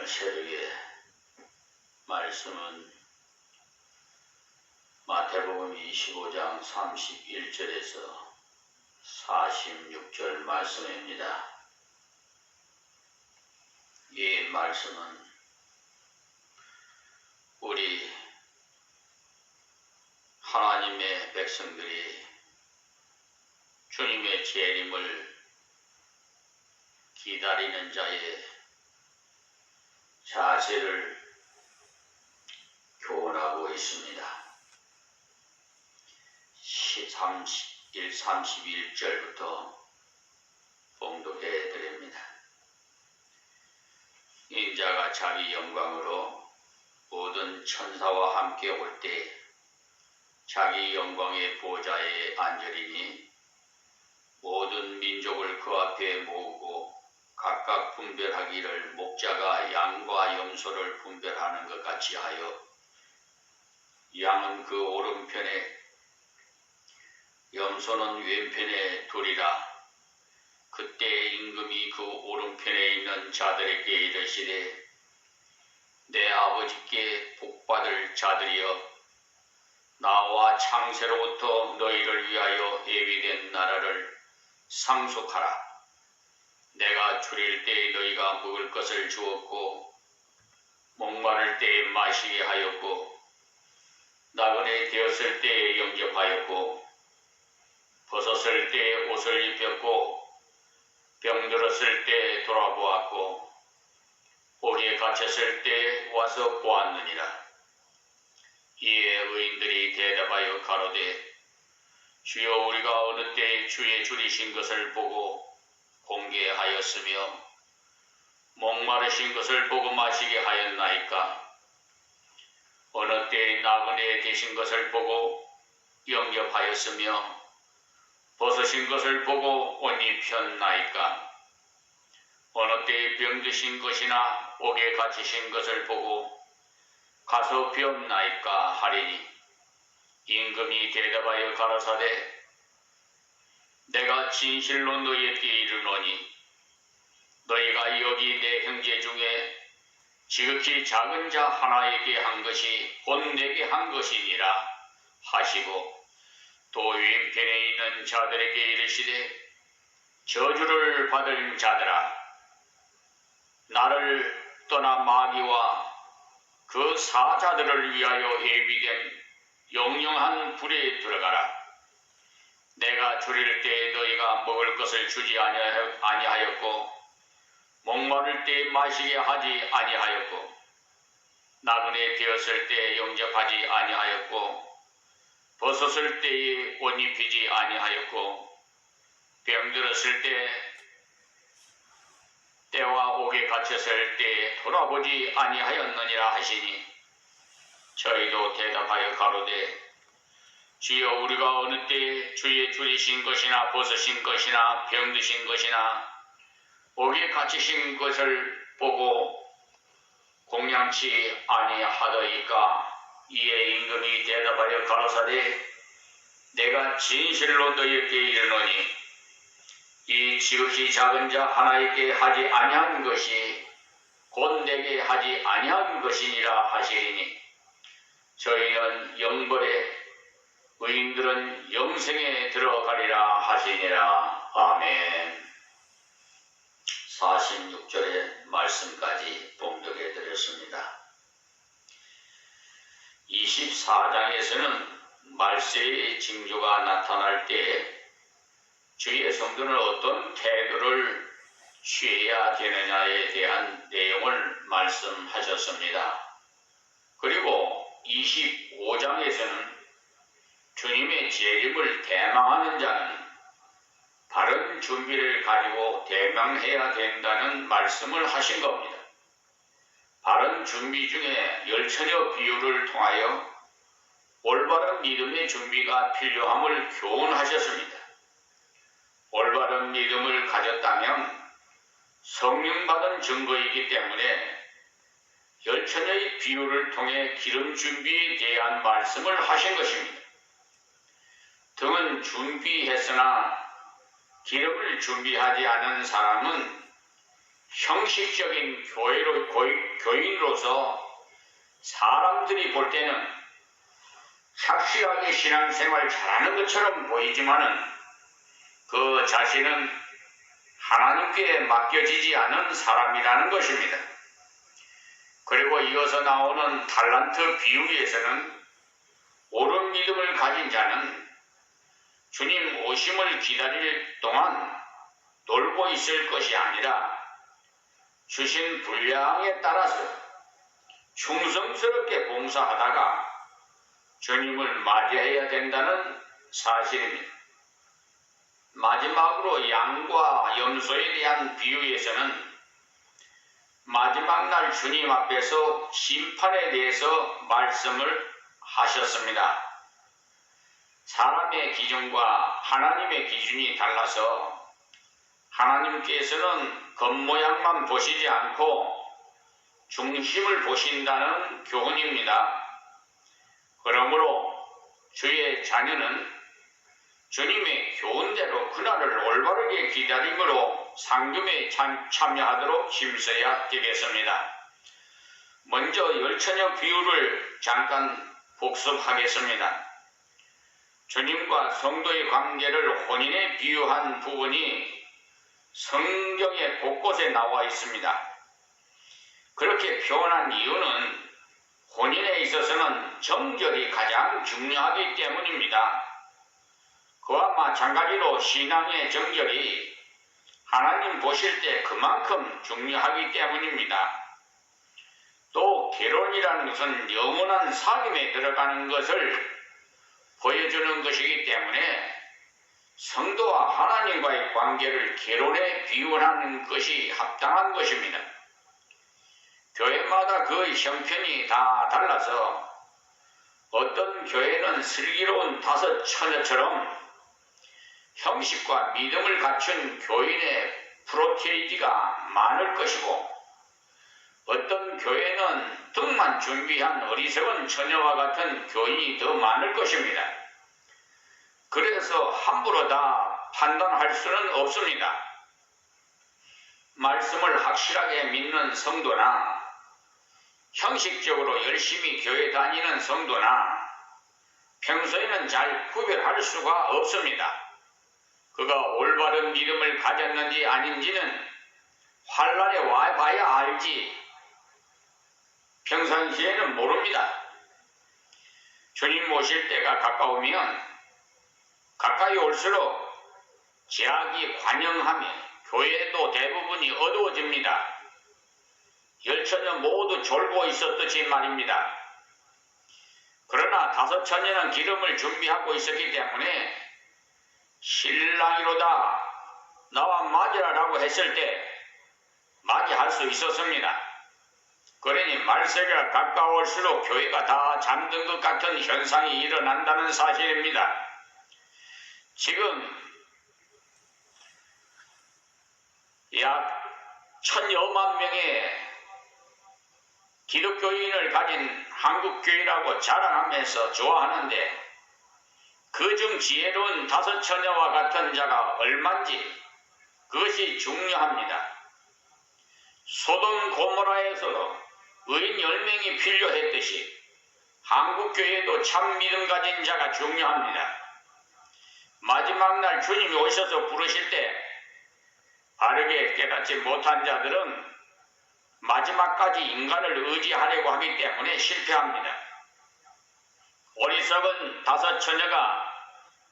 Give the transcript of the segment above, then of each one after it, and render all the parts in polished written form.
오늘 새벽에 말씀은 마태복음 25장 31절에서 46절 말씀입니다. 이 말씀은 우리 하나님의 백성들이 주님의 재림을 기다리는 자의 자세를 교훈하고 있습니다. 31절부터 봉독해 드립니다. 인자가 자기 영광으로 모든 천사와 함께 올 때 자기 영광의 보좌에 앉으리니 모든 민족을 그 앞에 모으고 각각 분별하기를 목자가 양과 염소를 분별하는 것 같이 하여 양은 그 오른편에 염소는 왼편에 두리라. 그때 임금이 그 오른편에 있는 자들에게 이르시되 내 아버지께 복받을 자들이여 나와 창세로부터 너희를 위하여 예비된 나라를 상속하라. 내가 줄일 때 너희가 먹을 것을 주었고 목마를 때 마시게 하였고 나그네 되었을 때 영접하였고 벗었을 때 옷을 입혔고 병들었을 때 돌아보았고 옥에 갇혔을 때 와서 보았느니라. 이에 의인들이 대답하여 가로되 주여 우리가 어느 때 주의 줄이신 것을 보고 공개하였으며 목마르신 것을 보고 마시게 하였나이까? 어느 때 나그네 되신 것을 보고 영접하였으며 벗으신 것을 보고 옷 입혔나이까? 어느 때 병드신 것이나 옥에 갇히신 것을 보고 가서 배웠나이까 하리니 임금이 대답하여 가라사대 내가 진실로 너희에게 이르노니 너희가 여기 내 형제 중에 지극히 작은 자 하나에게 한 것이 곧 내게 한 것이니라 하시고 또 왼편에 있는 자들에게 이르시되 저주를 받을 자들아 나를 떠나 마귀와 그 사자들을 위하여 예비된 영영한 불에 들어가라. 내가 줄일 때 너희가 먹을 것을 주지 아니하였고 목마를 때 마시게 하지 아니하였고 나그네 되었을 때 영접하지 아니하였고 벗었을 때에 옷 입히지 아니하였고 병들었을 때와 옥에 갇혔을 때 돌아보지 아니하였느니라 하시니 저희도 대답하여 가로되 주여 우리가 어느 때 주의 줄이신 것이나 벗으신 것이나 병드신 것이나 옥에 갇히신 것을 보고 공양치 아니하더이까? 이에 임금이 대답하여 가로사대 내가 진실로 너희에게 이르노니 이 지극히 작은 자 하나에게 하지 아니한 것이 곧 내게 하지 아니한 것이니라 하시리니 저희는 영벌에 의인들은 영생에 들어가리라 하시니라. 아멘. 46절의 말씀까지 봉독해 드렸습니다. 24장에서는 말세의 징조가 나타날 때 주의 성도는 어떤 태도를 취해야 되느냐에 대한 내용을 말씀하셨습니다. 그리고 25장에서는 주님의 재림을 대망하는 자는 바른 준비를 가지고 대망해야 된다는 말씀을 하신 겁니다. 바른 준비 중에 열처녀 비유를 통하여 올바른 믿음의 준비가 필요함을 교훈하셨습니다. 올바른 믿음을 가졌다면 성령 받은 증거이기 때문에 열처녀의 비유를 통해 기름 준비에 대한 말씀을 하신 것입니다. 등은 준비했으나 기름을 준비하지 않은 사람은 형식적인 교인으로서 사람들이 볼 때는 착실하게 신앙생활 잘하는 것처럼 보이지만은 그 자신은 하나님께 맡겨지지 않은 사람이라는 것입니다. 그리고 이어서 나오는 달란트 비유에서는 옳은 믿음을 가진 자는 주님 오심을 기다릴 동안 놀고 있을 것이 아니라 주신 분량에 따라서 충성스럽게 봉사하다가 주님을 맞이해야 된다는 사실입니다. 마지막으로 양과 염소에 대한 비유에서는 마지막 날 주님 앞에서 심판에 대해서 말씀을 하셨습니다. 사람의 기준과 하나님의 기준이 달라서 하나님께서는 겉모양만 보시지 않고 중심을 보신다는 교훈입니다. 그러므로 주의 자녀는 주님의 교훈대로 그날을 올바르게 기다림으로 상금에 참여하도록 힘써야 되겠습니다. 먼저 열처녀 비유를 잠깐 복습하겠습니다. 주님과 성도의 관계를 혼인에 비유한 부분이 성경의 곳곳에 나와 있습니다. 그렇게 표현한 이유는 혼인에 있어서는 정결이 가장 중요하기 때문입니다. 그와 마찬가지로 신앙의 정결이 하나님 보실 때 그만큼 중요하기 때문입니다. 또 결혼이라는 것은 영원한 사귐에 들어가는 것을 보여주는 것이기 때문에 성도와 하나님과의 관계를 결혼에 비유하는 것이 합당한 것입니다. 교회마다 그 형편이 다 달라서 어떤 교회는 슬기로운 다섯 처녀처럼 형식과 믿음을 갖춘 교인의 프로테이지가 많을 것이고 어떤 교회는 등만 준비한 어리석은 처녀와 같은 교인이 더 많을 것입니다. 그래서 함부로 다 판단할 수는 없습니다. 말씀을 확실하게 믿는 성도나 형식적으로 열심히 교회 다니는 성도나 평소에는 잘 구별할 수가 없습니다. 그가 올바른 믿음을 가졌는지 아닌지는 환란에 와봐야 알지 평상시에는 모릅니다. 주님 오실 때가 가까우면 가까이 올수록 제약이 관영하며 교회도 대부분이 어두워집니다. 열처녀 모두 졸고 있었듯이 말입니다. 그러나 다섯 처녀는 기름을 준비하고 있었기 때문에 신랑이로다 나와 맞으라라고 했을 때 맞이할 수 있었습니다. 그러니 말세가 가까울수록 교회가 다 잠든 것 같은 현상이 일어난다는 사실입니다. 지금 약 1000여만 명의 기독교인을 가진 한국교회라고 자랑하면서 좋아하는데 그중 지혜로운 다섯 처녀와 같은 자가 얼만지 그것이 중요합니다. 소돔 고모라에서도 의인 10명이 필요했듯이 한국교회도 참 믿음 가진 자가 중요합니다. 마지막 날 주님이 오셔서 부르실 때 바르게 깨닫지 못한 자들은 마지막까지 인간을 의지하려고 하기 때문에 실패합니다. 어리석은 다섯 처녀가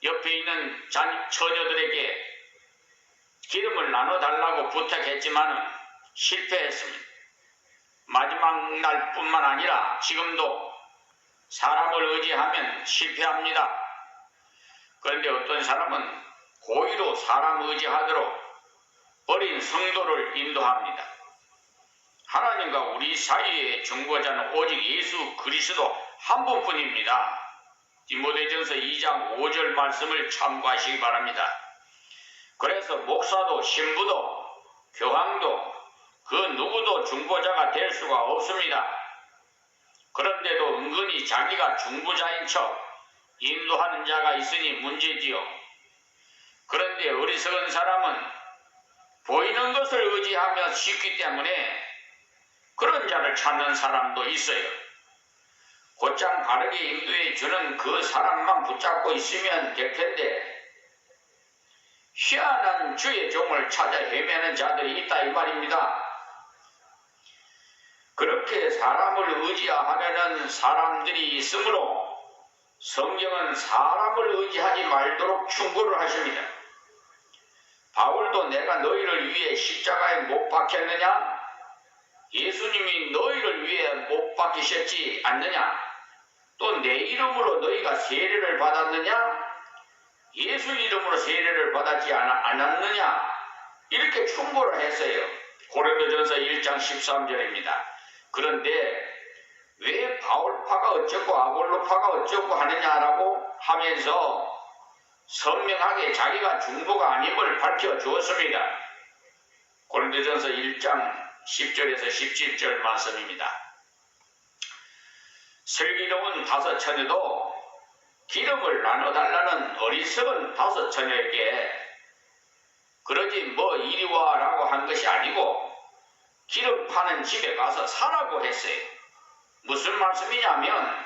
옆에 있는 처녀들에게 기름을 나눠달라고 부탁했지만 실패했습니다. 마지막 날뿐만 아니라 지금도 사람을 의지하면 실패합니다. 그런데 어떤 사람은 고의로 사람 의지하도록 어린 성도를 인도합니다. 하나님과 우리 사이의 중보자는 오직 예수 그리스도 한 분뿐입니다. 디모데전서 2장 5절 말씀을 참고하시기 바랍니다. 그래서 목사도 신부도 교황도 그 누구도 중보자가 될 수가 없습니다. 그런데도 은근히 자기가 중보자인 척 인도하는 자가 있으니 문제지요. 그런데 어리석은 사람은 보이는 것을 의지하며 쉽기 때문에 그런 자를 찾는 사람도 있어요. 곧장 바르게 인도해 주는 그 사람만 붙잡고 있으면 될 텐데 희한한 주의 종을 찾아 헤매는 자들이 있다 이 말입니다. 그렇게 사람을 의지하려는 사람들이 있으므로 성경은 사람을 의지하지 말도록 충고를 하십니다. 바울도 내가 너희를 위해 십자가에 못 박혔느냐? 예수님이 너희를 위해 못 박히셨지 않느냐? 또 내 이름으로 너희가 세례를 받았느냐? 예수 이름으로 세례를 받았지 않았느냐? 이렇게 충고를 했어요. 고린도전서 1장 13절입니다. 그런데 왜 바울파가 어쩌고 아볼로파가 어쩌고 하느냐라고 하면서 선명하게 자기가 중보가 아님을 밝혀주었습니다. 고린도전서 1장 10절에서 17절 말씀입니다. 슬기로운 다섯 처녀도 기름을 나눠달라는 어리석은 다섯 처녀에게 그러지 뭐 이리 와라고 한 것이 아니고 기름 파는 집에 가서 사라고 했어요. 무슨 말씀이냐면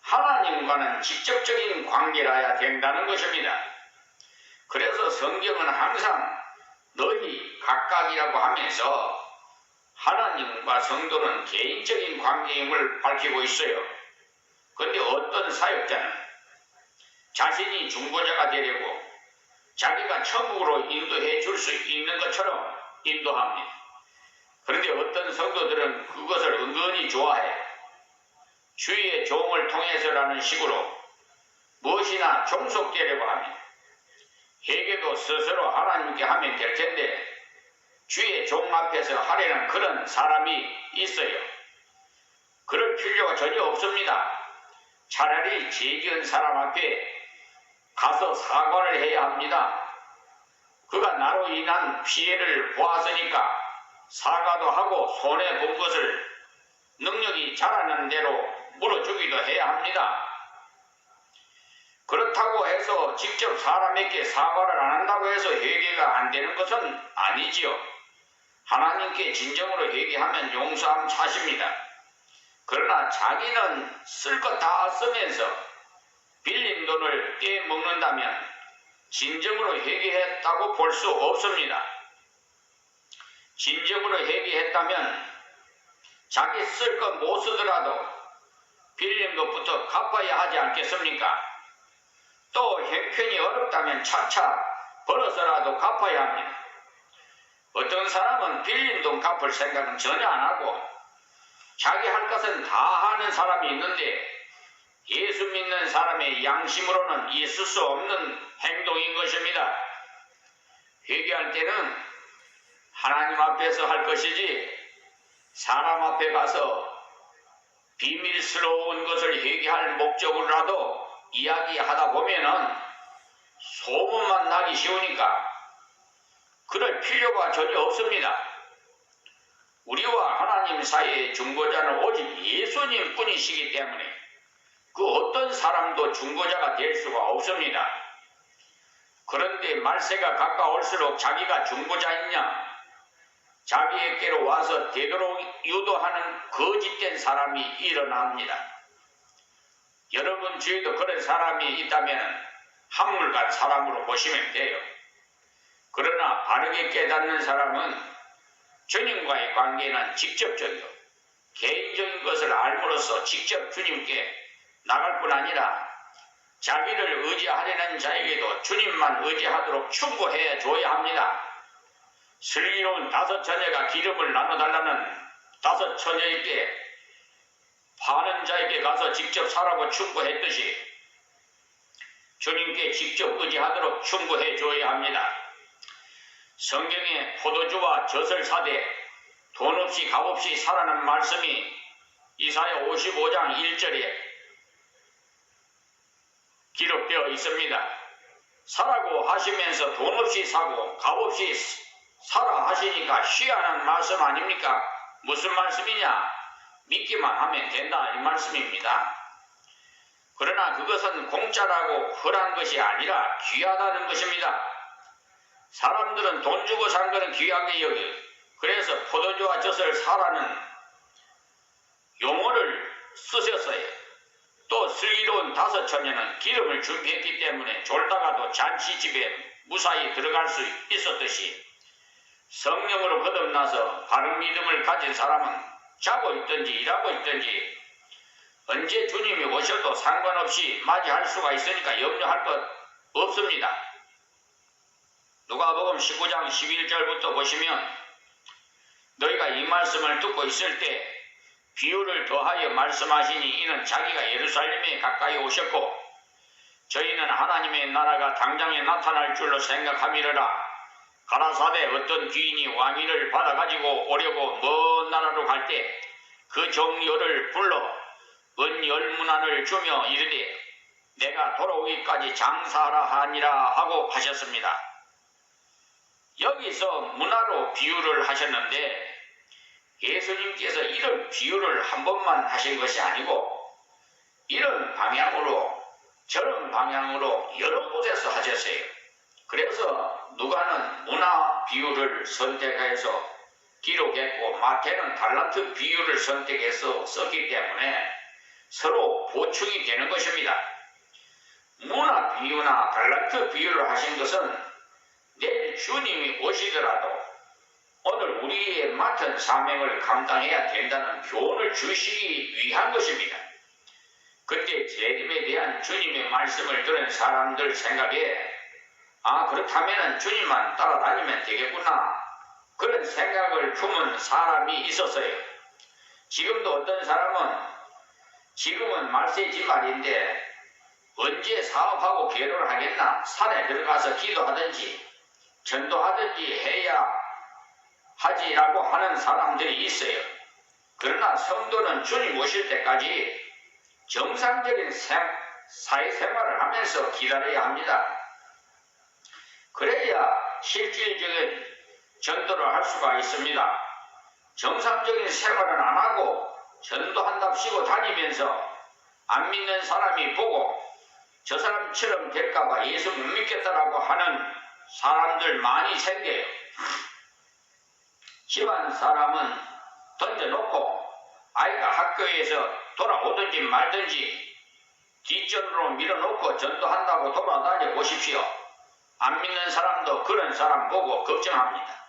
하나님과는 직접적인 관계라야 된다는 것입니다. 그래서 성경은 항상 너희 각각이라고 하면서 하나님과 성도는 개인적인 관계임을 밝히고 있어요. 그런데 어떤 사역자는 자신이 중보자가 되려고 자기가 천국으로 인도해 줄 수 있는 것처럼 인도합니다. 그런데 어떤 성도들은 그것을 은근히 좋아해 주의 종을 통해서라는 식으로 무엇이나 종속되려고 합니다. 회개도 스스로 하나님께 하면 될 텐데 주의 종 앞에서 하려는 그런 사람이 있어요. 그럴 필요가 전혀 없습니다. 차라리 죄 지은 사람 앞에 가서 사과를 해야 합니다. 그가 나로 인한 피해를 보았으니까 사과도 하고 손해본 것을 능력이 자라는 대로 물어주기도 해야 합니다. 그렇다고 해서 직접 사람에게 사과를 안 한다고 해서 회개가 안 되는 것은 아니지요. 하나님께 진정으로 회개하면 용서함 차십니다. 그러나 자기는 쓸 것 다 쓰면서 빌린 돈을 떼먹는다면 진정으로 회개했다고 볼 수 없습니다. 진정으로 회개했다면 자기 쓸 것 못 쓰더라도 빌린 것부터 갚아야 하지 않겠습니까? 또 형편이 어렵다면 차차 벌어서라도 갚아야 합니다. 어떤 사람은 빌린 돈 갚을 생각은 전혀 안 하고 자기 할 것은 다 하는 사람이 있는데 예수 믿는 사람의 양심으로는 있을 수 없는 행동인 것입니다. 회개할 때는 하나님 앞에서 할 것이지 사람 앞에 가서 비밀스러운 것을 회개할 목적으로라도 이야기하다 보면은 소문만 나기 쉬우니까 그럴 필요가 전혀 없습니다. 우리와 하나님 사이의 중보자는 오직 예수님 뿐이시기 때문에 그 어떤 사람도 중보자가 될 수가 없습니다. 그런데 말세가 가까울수록 자기가 중보자이냐 자기에게로 와서 되도록 유도하는 거짓된 사람이 일어납니다. 여러분 주위에도 그런 사람이 있다면 한물간 사람으로 보시면 돼요. 그러나 바르게 깨닫는 사람은 주님과의 관계는 직접적이요 개인적인 것을 알므로써 직접 주님께 나갈 뿐 아니라 자기를 의지하려는 자에게도 주님만 의지하도록 충고해 줘야 합니다. 슬기로운 다섯 처녀가 기름을 나눠달라는 다섯 처녀에게 파는 자에게 가서 직접 사라고 충고했듯이 주님께 직접 의지하도록 충고해 줘야 합니다. 성경에 포도주와 젖을 사되 돈 없이 값 없이 사라는 말씀이 이사야 55장 1절에 기록되어 있습니다. 사라고 하시면서 돈 없이 사고 값 없이 사라 하시니까 희한한 말씀 아닙니까? 무슨 말씀이냐? 믿기만 하면 된다 이 말씀입니다. 그러나 그것은 공짜라고 헐한 것이 아니라 귀하다는 것입니다. 사람들은 돈 주고 산 거는 귀하게 여겨. 그래서 포도주와 젖을 사라는 용어를 쓰셨어요. 또 슬기로운 5처녀는 기름을 준비했기 때문에 졸다가도 잔치집에 무사히 들어갈 수 있었듯이 성령으로 거듭나서 바른 믿음을 가진 사람은 자고 있든지 일하고 있든지 언제 주님이 오셔도 상관없이 맞이할 수가 있으니까 염려할 것 없습니다. 누가복음 19장 11절부터 보시면 너희가 이 말씀을 듣고 있을 때 비유를 더하여 말씀하시니 이는 자기가 예루살렘에 가까이 오셨고 저희는 하나님의 나라가 당장에 나타날 줄로 생각함이러라. 가라사대 어떤 귀인이 왕위를 받아가지고 오려고 먼 나라로 갈 때 그 정열을 불러 은 10문안을 주며 이르되 내가 돌아오기까지 장사하라 하니라 하고 하셨습니다. 여기서 문화로 비유를 하셨는데 예수님께서 이런 비유를 한 번만 하신 것이 아니고 이런 방향으로 저런 방향으로 여러 곳에서 하셨어요. 그래서 누가는 문화 비유를 선택해서 기록했고 마태는 달란트 비유를 선택해서 썼기 때문에 서로 보충이 되는 것입니다. 문화 비유나 달란트 비유를 하신 것은 내일 주님이 오시더라도 오늘 우리의 맡은 사명을 감당해야 된다는 교훈을 주시기 위한 것입니다. 그때 재림에 대한 주님의 말씀을 들은 사람들 생각에 그렇다면 주님만 따라다니면 되겠구나 그런 생각을 품은 사람이 있었어요. 지금도 어떤 사람은 지금은 말세지 말인데 언제 사업하고 결혼을 하겠나 산에 들어가서 기도하든지 전도하든지 해야 하지라고 하는 사람들이 있어요. 그러나 성도는 주님 오실 때까지 정상적인 사회생활을 하면서 기다려야 합니다. 그래야 실질적인 전도를 할 수가 있습니다. 정상적인 생활은 안 하고 전도한답시고 다니면서 안 믿는 사람이 보고 저 사람처럼 될까봐 예수 못 믿겠다라고 하는 사람들 많이 생겨요. 집안 사람은 던져놓고 아이가 학교에서 돌아오든지 말든지 뒷전으로 밀어놓고 전도한다고 돌아다녀 보십시오. 안 믿는 사람도 그런 사람 보고 걱정합니다.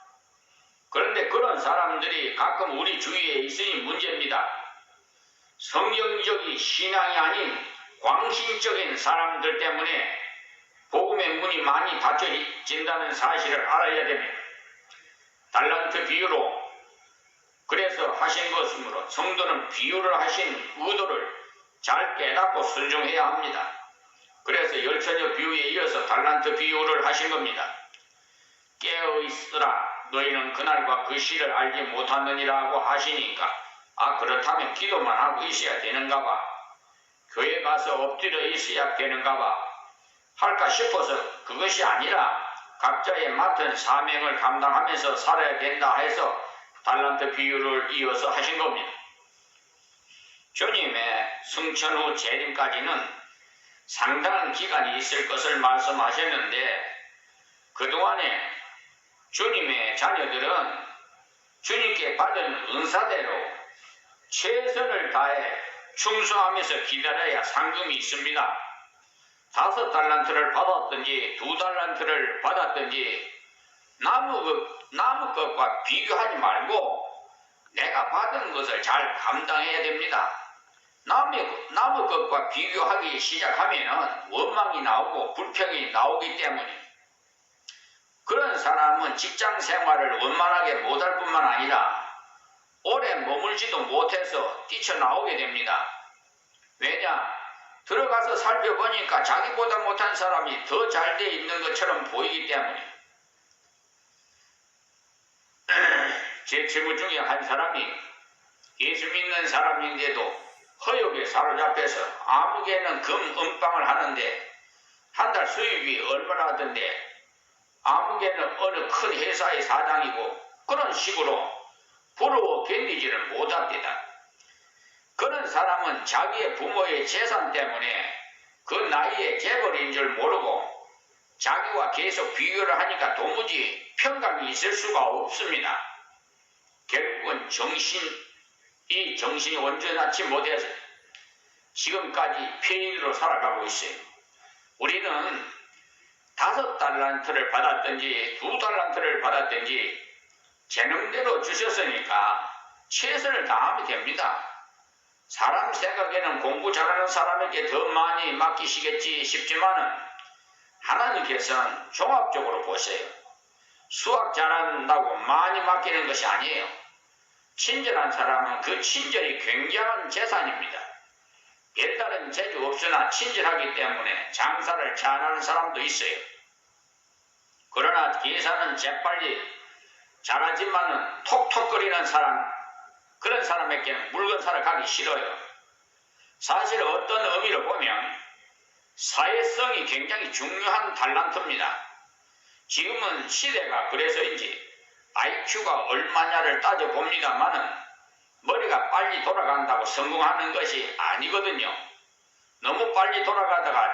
그런데 그런 사람들이 가끔 우리 주위에 있으니 문제입니다. 성경적인 신앙이 아닌 광신적인 사람들 때문에 복음의 문이 많이 닫혀진다는 사실을 알아야 됩니다. 달란트 비유로 그래서 하신 것이므로 성도는 비유를 하신 의도를 잘 깨닫고 순종해야 합니다. 그래서 10처녀 비유에 이어서 달란트 비유를 하신 겁니다. 깨어있으라 너희는 그날과 그 시를 알지 못하느니라고 하시니까 그렇다면 기도만 하고 있어야 되는가 봐. 교회 가서 엎드려 있어야 되는가 봐. 할까 싶어서 그것이 아니라 각자의 맡은 사명을 감당하면서 살아야 된다 해서 달란트 비유를 이어서 하신 겁니다. 주님의 승천 후 재림까지는 상당한 기간이 있을 것을 말씀하셨는데 그동안에 주님의 자녀들은 주님께 받은 은사대로 최선을 다해 충성하면서 기다려야 상금이 있습니다. 5달란트를 받았든지 2달란트를 받았든지 남의 것과 비교하지 말고 내가 받은 것을 잘 감당해야 됩니다. 남의 것과 비교하기 시작하면 원망이 나오고 불평이 나오기 때문에 그런 사람은 직장 생활을 원만하게 못할 뿐만 아니라 오래 머물지도 못해서 뛰쳐나오게 됩니다. 왜냐? 들어가서 살펴보니까 자기보다 못한 사람이 더 잘 돼 있는 것처럼 보이기 때문에 제 친구 중에 한 사람이 예수 믿는 사람인데도 허욕에 사로잡혀서 아무개는 금은방을 하는데 한 달 수입이 얼마나 하던데 아무개는 어느 큰 회사의 사장이고 그런 식으로 부러워 견디지를 못합니다. 그런 사람은 자기의 부모의 재산 때문에 그 나이에 재벌인 줄 모르고 자기와 계속 비교를 하니까 도무지 평강이 있을 수가 없습니다. 결국은 정신이 온전하지 못해서 지금까지 폐인으로 살아가고 있어요. 우리는 5달란트를 받았든지 2달란트를 받았든지 재능대로 주셨으니까 최선을 다하면 됩니다. 사람 생각에는 공부 잘하는 사람에게 더 많이 맡기시겠지 싶지만은 하나님께서는 종합적으로 보세요. 수학 잘한다고 많이 맡기는 것이 아니에요. 친절한 사람은 그 친절이 굉장한 재산입니다. 별다른 재주 없으나 친절하기 때문에 장사를 잘하는 사람도 있어요. 그러나 계산은 재빨리 잘하지만은 톡톡거리는 사람, 그런 사람에게는 물건 사러 가기 싫어요. 사실 어떤 의미로 보면 사회성이 굉장히 중요한 달란트입니다. 지금은 시대가 그래서인지 IQ가 얼마냐를 따져봅니다만은 머리가 빨리 돌아간다고 성공하는 것이 아니거든요. 너무 빨리 돌아가다가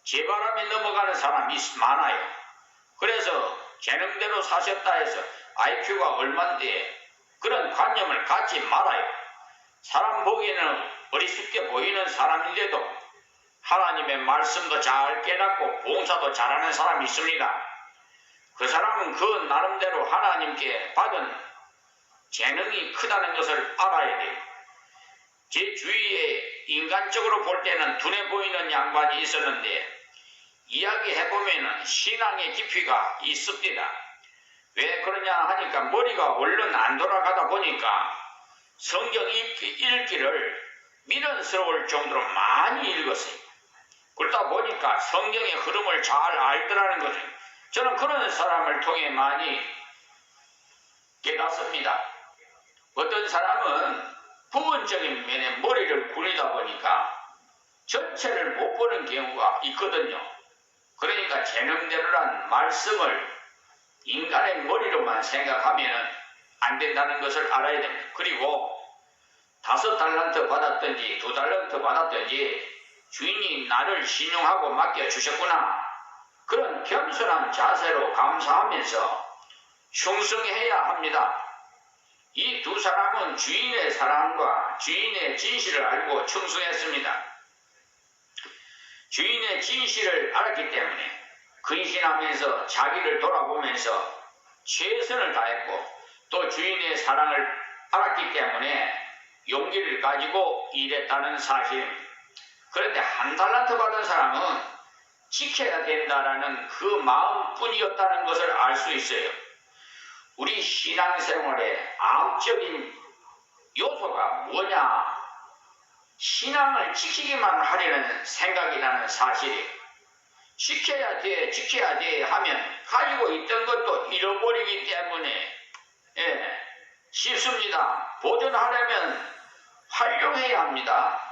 제바람이 넘어가는 사람이 많아요. 그래서 재능대로 사셨다 해서 IQ가 얼만데 그런 관념을 갖지 말아요. 사람 보기에는 어리숙게 보이는 사람인데도 하나님의 말씀도 잘 깨닫고 봉사도 잘하는 사람이 있습니다. 그 사람은 그 나름대로 하나님께 받은 재능이 크다는 것을 알아야 돼요. 제 주위에 인간적으로 볼 때는 눈에 보이는 양반이 있었는데 이야기해보면 신앙의 깊이가 있습니다. 왜 그러냐 하니까 머리가 얼른 안 돌아가다 보니까 성경 읽기를 미련스러울 정도로 많이 읽었어요. 그러다 보니까 성경의 흐름을 잘 알더라는 거죠. 저는 그런 사람을 통해 많이 깨닫습니다. 어떤 사람은 부분적인 면에 머리를 굴리다 보니까 전체를 못 보는 경우가 있거든요. 그러니까 재능대로란 말씀을 인간의 머리로만 생각하면 안 된다는 것을 알아야 됩니다. 그리고 5달란트 받았든지 2달란트 받았든지 주인이 나를 신용하고 맡겨주셨구나. 그런 겸손한 자세로 감사하면서 충성해야 합니다. 이 두 사람은 주인의 사랑과 주인의 진실을 알고 충성했습니다. 주인의 진실을 알았기 때문에 근신하면서 자기를 돌아보면서 최선을 다했고 또 주인의 사랑을 알았기 때문에 용기를 가지고 일했다는 사실입니다. 그런데 1달란트 받은 사람은 지켜야 된다라는 그 마음뿐이었다는 것을 알 수 있어요. 우리 신앙생활의 암적인 요소가 뭐냐? 신앙을 지키기만 하려는 생각이라는 사실이에요. 지켜야 돼 하면 가지고 있던 것도 잃어버리기 때문에 쉽습니다. 보존하려면 활용해야 합니다.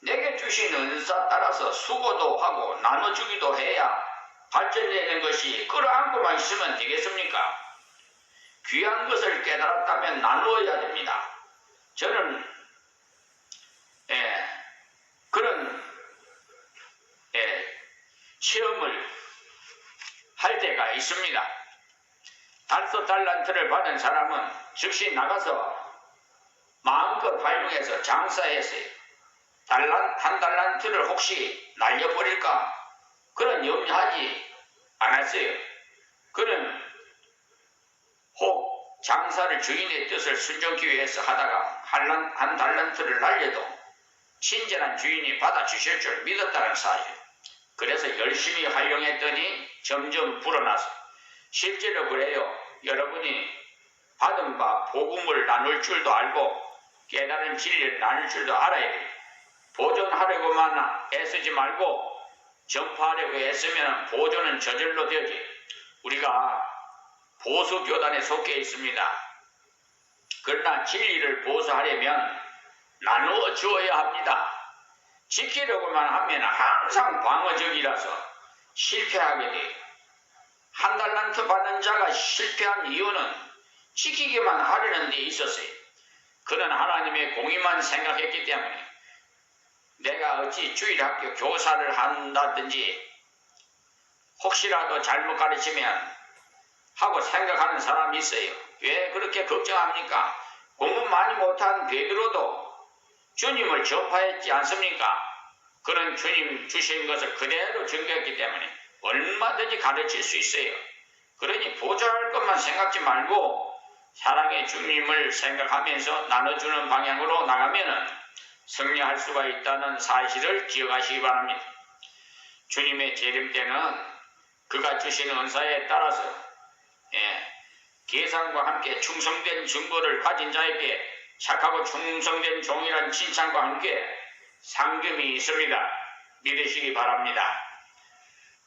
내게 주신 은사 따라서 수고도 하고 나눠주기도 해야 발전되는 것이 끌어안고만 있으면 되겠습니까? 귀한 것을 깨달았다면 나누어야 됩니다. 저는 그런 체험을 할 때가 있습니다. 5달란트를 받은 사람은 즉시 나가서 마음껏 활용해서 장사했어요. 1달란트를 혹시 날려버릴까? 그런 염려하지 않았어요. 그는 혹 장사를 주인의 뜻을 순종하기 위해서 하다가 1달란트를 날려도 친절한 주인이 받아주실 줄 믿었다는 사실. 그래서 열심히 활용했더니 점점 불어나서 실제로 그래요. 여러분이 받은 바 복음을 나눌 줄도 알고 깨달은 진리를 나눌 줄도 알아야 돼요. 보존하려고만 애쓰지 말고 전파하려고 애쓰면 보존은 저절로 되지. 우리가 보수교단에 속해 있습니다. 그러나 진리를 보수하려면 나누어 주어야 합니다. 지키려고만 하면 항상 방어적이라서 실패하게 돼요. 1달란트 받은 자가 실패한 이유는 지키기만 하려는 데 있었어요. 그는 하나님의 공의만 생각했기 때문에 내가 어찌 주일학교 교사를 한다든지 혹시라도 잘못 가르치면 하고 생각하는 사람이 있어요. 왜 그렇게 걱정합니까? 공부 많이 못한 베드로도 주님을 전파했지 않습니까? 그런 주님 주신 것을 그대로 전개했기 때문에 얼마든지 가르칠 수 있어요. 그러니 보존할 것만 생각지 말고 사랑의 주님을 생각하면서 나눠주는 방향으로 나가면 승리할 수가 있다는 사실을 기억하시기 바랍니다. 주님의 재림 때는 그가 주신 은사에 따라서 계산과 함께 충성된 증거를 가진 자에게 착하고 충성된 종이란 칭찬과 함께 상금이 있습니다. 믿으시기 바랍니다.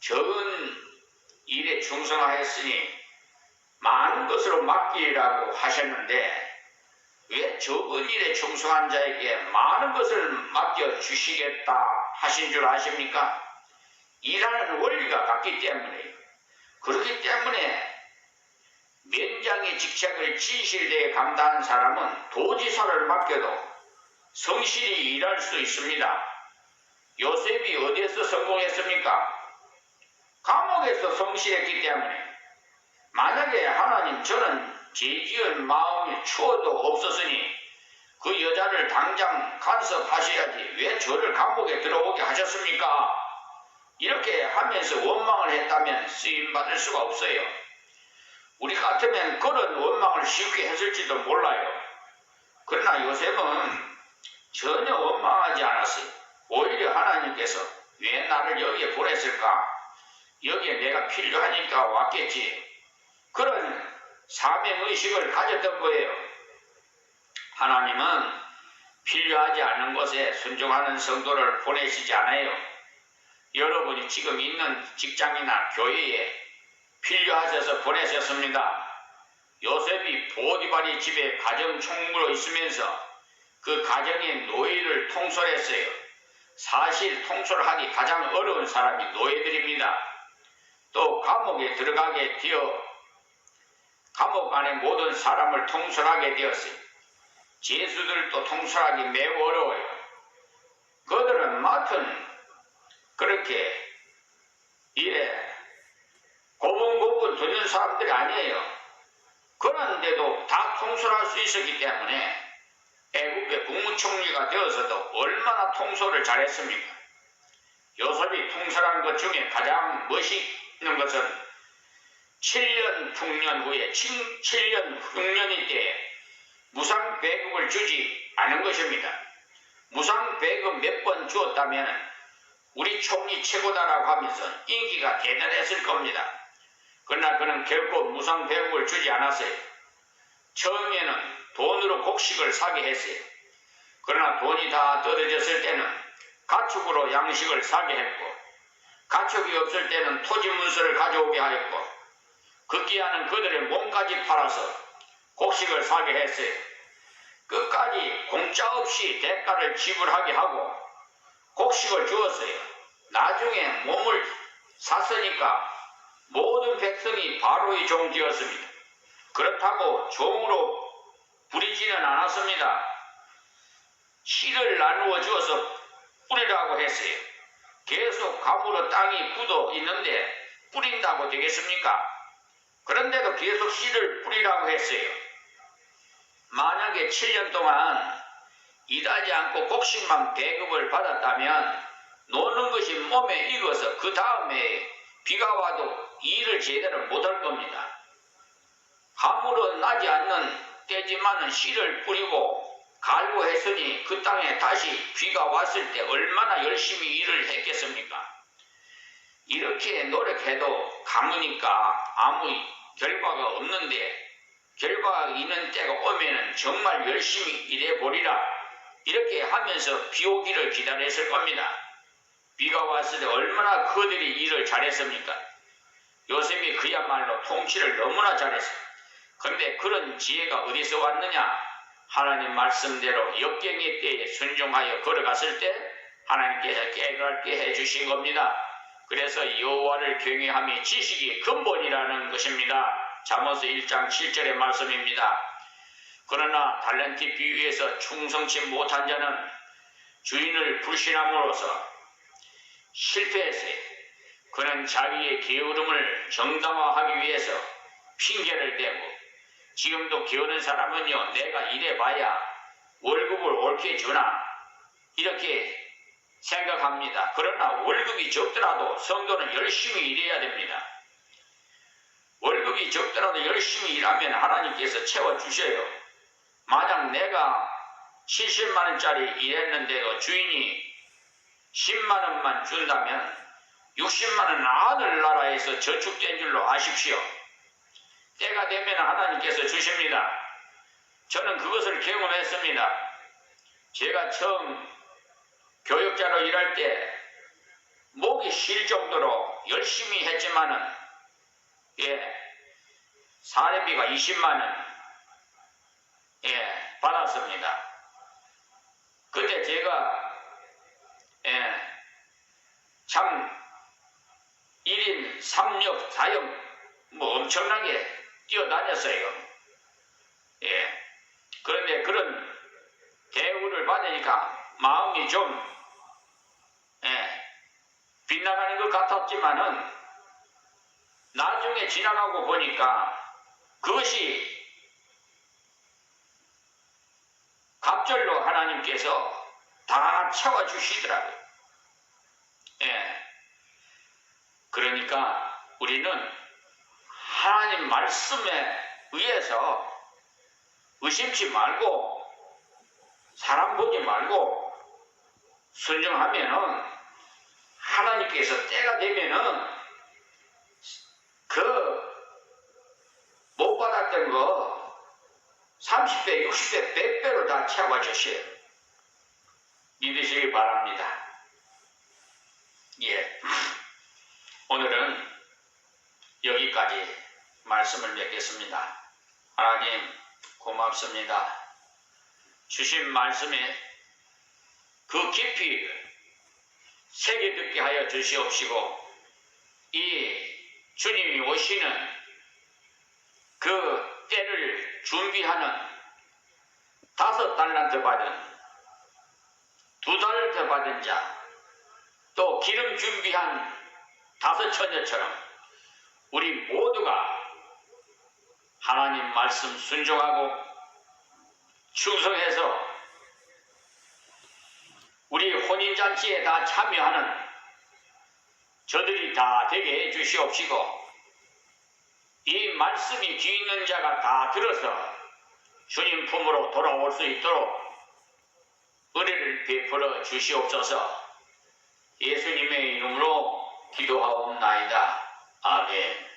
적은 일에 충성하였으니 많은 것으로 맡기라고 하셨는데 왜 적은 일에 충성한 자에게 많은 것을 맡겨주시겠다 하신 줄 아십니까? 일하는 원리가 같기 때문에 그렇기 때문에 면장의 직책을 진실되게 감당한 사람은 도지사를 맡겨도 성실히 일할 수 있습니다. 요셉이 어디에서 성공했습니까? 감옥에서 성실했기 때문에 만약에 하나님 저는 죄지은 마음이 추워도 없었으니 그 여자를 당장 간섭하셔야지 왜 저를 감옥에 들어오게 하셨습니까? 이렇게 하면서 원망을 했다면 쓰임받을 수가 없어요. 우리 같으면 그런 원망을 쉽게 했을지도 몰라요. 그러나 요셉은 전혀 원망하지 않았어요. 오히려 하나님께서 왜 나를 여기에 보냈을까? 여기에 내가 필요하니까 왔겠지. 그런 사명의식을 가졌던 거예요. 하나님은 필요하지 않은 것에 순종하는 성도를 보내시지 않아요. 여러분이 지금 있는 직장이나 교회에 필요하셔서 보내셨습니다. 요셉이 보디발의 집에 가정총무로 있으면서 그 가정의 노예를 통솔했어요. 사실 통솔하기 가장 어려운 사람이 노예들입니다. 또 감옥에 들어가게 되어 감옥 안에 모든 사람을 통솔하게 되었어요. 죄수들도 통솔하기 매우 어려워요. 그들은 맡은 그렇게 일에 고분고분 듣는 사람들이 아니에요. 그런데도 다 통솔할 수 있었기 때문에 애국의 국무총리가 되어서도 얼마나 통솔을 잘했습니까? 요셉이 통솔한 것 중에 가장 멋있는 것은 7년 풍년 후에 7년 흉년이 때에 무상배급을 주지 않은 것입니다. 무상배급 몇 번 주었다면 우리 총리 최고다라고 하면서 인기가 대단했을 겁니다. 그러나 그는 결코 무상배급을 주지 않았어요. 처음에는 돈으로 곡식을 사게 했어요. 그러나 돈이 다 떨어졌을 때는 가축으로 양식을 사게 했고 가축이 없을 때는 토지 문서를 가져오게 하였고 급기야는 그들의 몸까지 팔아서 곡식을 사게 했어요. 끝까지 공짜 없이 대가를 지불하게 하고 곡식을 주었어요. 나중에 몸을 샀으니까 모든 백성이 바로의 종 되었습니다. 그렇다고 종으로 부리지는 않았습니다. 씨를 나누어 주어서 뿌리라고 했어요. 계속 가물어 땅이 굳어 있는데 뿌린다고 되겠습니까? 그런데도 계속 씨를 뿌리라고 했어요. 만약에 7년 동안 일하지 않고 곡식만 배급을 받았다면 노는 것이 몸에 익어서 그 다음에 비가 와도 일을 제대로 못할 겁니다. 가물어 나지 않는 때지만은 씨를 뿌리고 갈고 했으니 그 땅에 다시 비가 왔을 때 얼마나 열심히 일을 했겠습니까? 이렇게 노력해도 가무니까 아무 결과가 없는데 결과가 있는 때가 오면은 정말 열심히 일해보리라 이렇게 하면서 비 오기를 기다렸을 겁니다. 비가 왔을 때 얼마나 그들이 일을 잘했습니까? 요셉이 그야말로 통치를 너무나 잘했어요. 그런데 그런 지혜가 어디서 왔느냐? 하나님 말씀대로 역경의 때에 순종하여 걸어갔을 때 하나님께서 깨닫게 해주신 겁니다. 그래서 여호와를 경외함이 지식이 근본이라는 것입니다. 잠언서 1장 7절의 말씀입니다. 그러나 달란트 비유에서 충성치 못한 자는 주인을 불신함으로써 실패했어요. 그는 자기의 게으름을 정당화하기 위해서 핑계를 대고 지금도 게으른 사람은요 내가 일해봐야 월급을 옳게 주나 이렇게 생각합니다. 그러나 월급이 적더라도 성도는 열심히 일해야 됩니다. 월급이 적더라도 열심히 일하면 하나님께서 채워주셔요. 만약 내가 70만원짜리 일했는데도 주인이 10만원만 준다면 60만원 하늘나라에서 저축된 줄로 아십시오. 때가 되면 하나님께서 주십니다. 저는 그것을 경험했습니다. 제가 처음 교육자로 일할 때 목이 쉴 정도로 열심히 했지만은 사례비가 20만원 받았습니다. 그때 제가 참 1인 3역 4역 엄청나게 뛰어다녔어요. 그런데 그런 대우를 받으니까 마음이 좀 빗나가는 것 같았지만은 나중에 지나가고 보니까 그것이 갑절로 하나님께서 다 채워주시더라고요. 그러니까 우리는 하나님 말씀에 의해서 의심치 말고 사람 보지 말고 순종하면은 하나님께서 때가 되면은 그 못 받았던 거 30배, 60배, 100배로 다 채워주셔요. 믿으시기 바랍니다. 오늘은 여기까지 말씀을 맺겠습니다. 하나님 고맙습니다. 주신 말씀에 그 깊이 새겨 듣게 하여 주시옵시고 이 주님이 오시는 그 때를 준비하는 5달란트 받은 2달란트 받은 자 또 기름 준비한 5 처녀처럼 우리 모두가 하나님 말씀 순종하고 충성해서 우리 혼인잔치에 다 참여하는 저들이 다 되게 해주시옵시고 이 말씀이 귀 있는 자가 다 들어서 주님 품으로 돌아올 수 있도록 은혜를 베풀어 주시옵소서. 예수님의 이름으로 기도하옵나이다. 아멘.